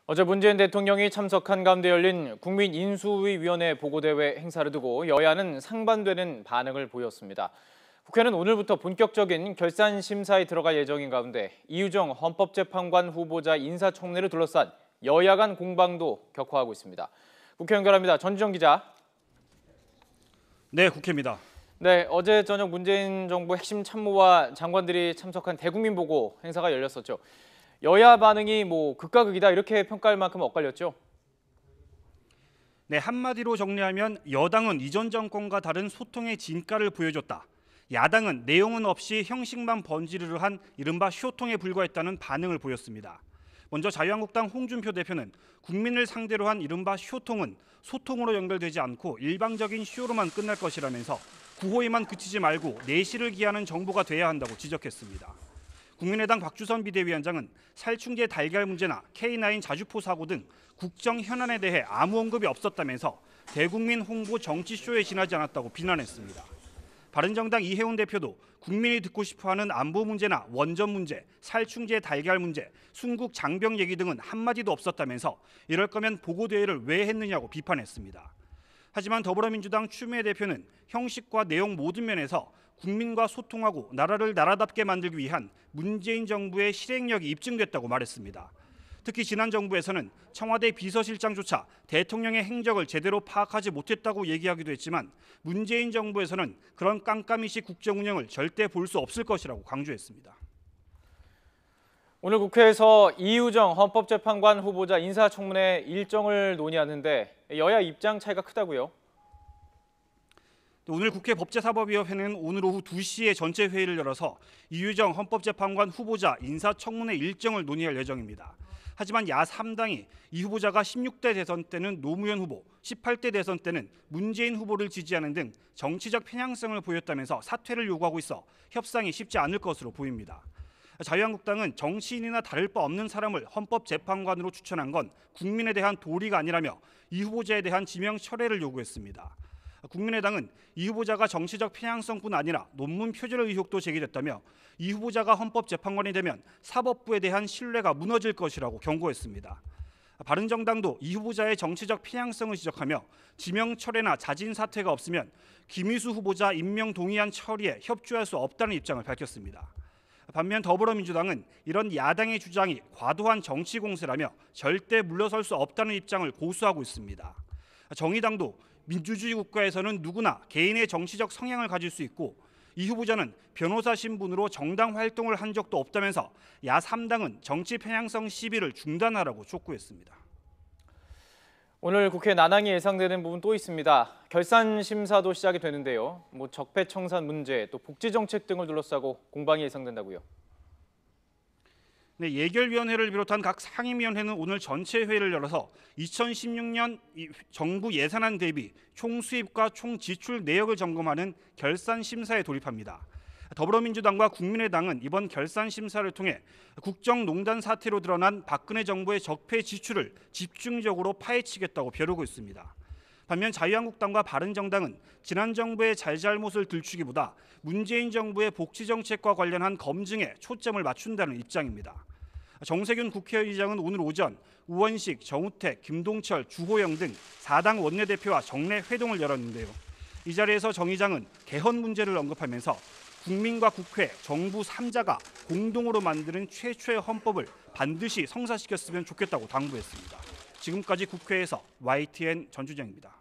어제 문재인 대통령이 참석한 가운데 열린 국민인수위원회 보고대회 행사를 두고 여야는 상반되는 반응을 보였습니다. 국회는 오늘부터 본격적인 결산 심사에 들어갈 예정인 가운데 이유정 헌법재판관 후보자 인사청문회를 둘러싼 여야 간 공방도 격화하고 있습니다. 국회 연결합니다. 전주정 기자. 네, 국회입니다. 네, 어제 저녁 문재인 정부 핵심 참모와 장관들이 참석한 대국민 보고 행사가 열렸었죠. 여야 반응이 극과 극이다 이렇게 평가할 만큼 엇갈렸죠. 네, 한마디로 정리하면 여당은 이전 정권과 다른 소통의 진가를 보여줬다. 야당은 내용은 없이 형식만 번지르르 한 이른바 쇼통에 불과했다는 반응을 보였습니다. 먼저 자유한국당 홍준표 대표는 국민을 상대로 한 이른바 쇼통은 소통으로 연결되지 않고 일방적인 쇼로만 끝날 것이라면서 구호에만 그치지 말고 내실을 기하는 정부가 돼야 한다고 지적했습니다. 국민의당 박주선 비대위원장은 살충제 달걀 문제나 K9 자주포 사고 등 국정 현안에 대해 아무 언급이 없었다면서 대국민 홍보 정치쇼에 지나지 않았다고 비난했습니다. 바른정당 이해운 대표도 국민이 듣고 싶어하는 안보 문제나 원전 문제, 살충제 달걀 문제, 순국 장병 얘기 등은 한마디도 없었다면서 이럴 거면 보고대회를 왜 했느냐고 비판했습니다. 하지만 더불어민주당 추미애 대표는 형식과 내용 모든 면에서 국민과 소통하고 나라를 나라답게 만들기 위한 문재인 정부의 실행력이 입증됐다고 말했습니다. 특히 지난 정부에서는 청와대 비서실장조차 대통령의 행적을 제대로 파악하지 못했다고 얘기하기도 했지만 문재인 정부에서는 그런 깜깜이식 국정 운영을 절대 볼 수 없을 것이라고 강조했습니다. 오늘 국회에서 이유정 헌법재판관 후보자 인사청문회 일정을 논의하는데 여야 입장 차이가 크다고요? 오늘 국회 법제사법위원회는 오늘 오후 2시에 전체 회의를 열어서 이유정 헌법재판관 후보자 인사청문회 일정을 논의할 예정입니다. 하지만 야 3당이 이 후보자가 16대 대선 때는 노무현 후보, 18대 대선 때는 문재인 후보를 지지하는 등 정치적 편향성을 보였다면서 사퇴를 요구하고 있어 협상이 쉽지 않을 것으로 보입니다. 자유한국당은 정치인이나 다를 바 없는 사람을 헌법재판관으로 추천한 건 국민에 대한 도리가 아니라며 이 후보자에 대한 지명 철회를 요구했습니다. 국민의당은 이 후보자가 정치적 편향성뿐 아니라 논문 표절 의혹도 제기됐다며 이 후보자가 헌법재판관이 되면 사법부에 대한 신뢰가 무너질 것이라고 경고했습니다. 바른정당도 이 후보자의 정치적 편향성을 지적하며 지명 철회나 자진 사퇴가 없으면 김희수 후보자 임명 동의안 처리에 협조할 수 없다는 입장을 밝혔습니다. 반면 더불어민주당은 이런 야당의 주장이 과도한 정치 공세라며 절대 물러설 수 없다는 입장을 고수하고 있습니다. 정의당도 민주주의 국가에서는 누구나 개인의 정치적 성향을 가질 수 있고 이 후보자는 변호사 신분으로 정당 활동을 한 적도 없다면서 야 3당은 정치 편향성 시비를 중단하라고 촉구했습니다. 오늘 국회 난항이 예상되는 부분 또 있습니다. 결산 심사도 시작이 되는데요. 적폐청산 문제, 또 복지 정책 등을 둘러싸고 공방이 예상된다고요. 네, 예결위원회를 비롯한 각 상임위원회는 오늘 전체 회의를 열어서 2016년 정부 예산안 대비 총수입과 총지출 내역을 점검하는 결산 심사에 돌입합니다. 더불어민주당과 국민의당은 이번 결산 심사를 통해 국정농단 사태로 드러난 박근혜 정부의 적폐 지출을 집중적으로 파헤치겠다고 벼르고 있습니다. 반면 자유한국당과 바른정당은 지난 정부의 잘잘못을 들추기보다 문재인 정부의 복지 정책과 관련한 검증에 초점을 맞춘다는 입장입니다. 정세균 국회의장은 오늘 오전 우원식, 정우택, 김동철, 주호영 등 4당 원내대표와 정례 회동을 열었는데요. 이 자리에서 정 의장은 개헌 문제를 언급하면서 국민과 국회, 정부 3자가 공동으로 만드는 최초의 헌법을 반드시 성사시켰으면 좋겠다고 당부했습니다. 지금까지 국회에서 YTN 전주정입니다.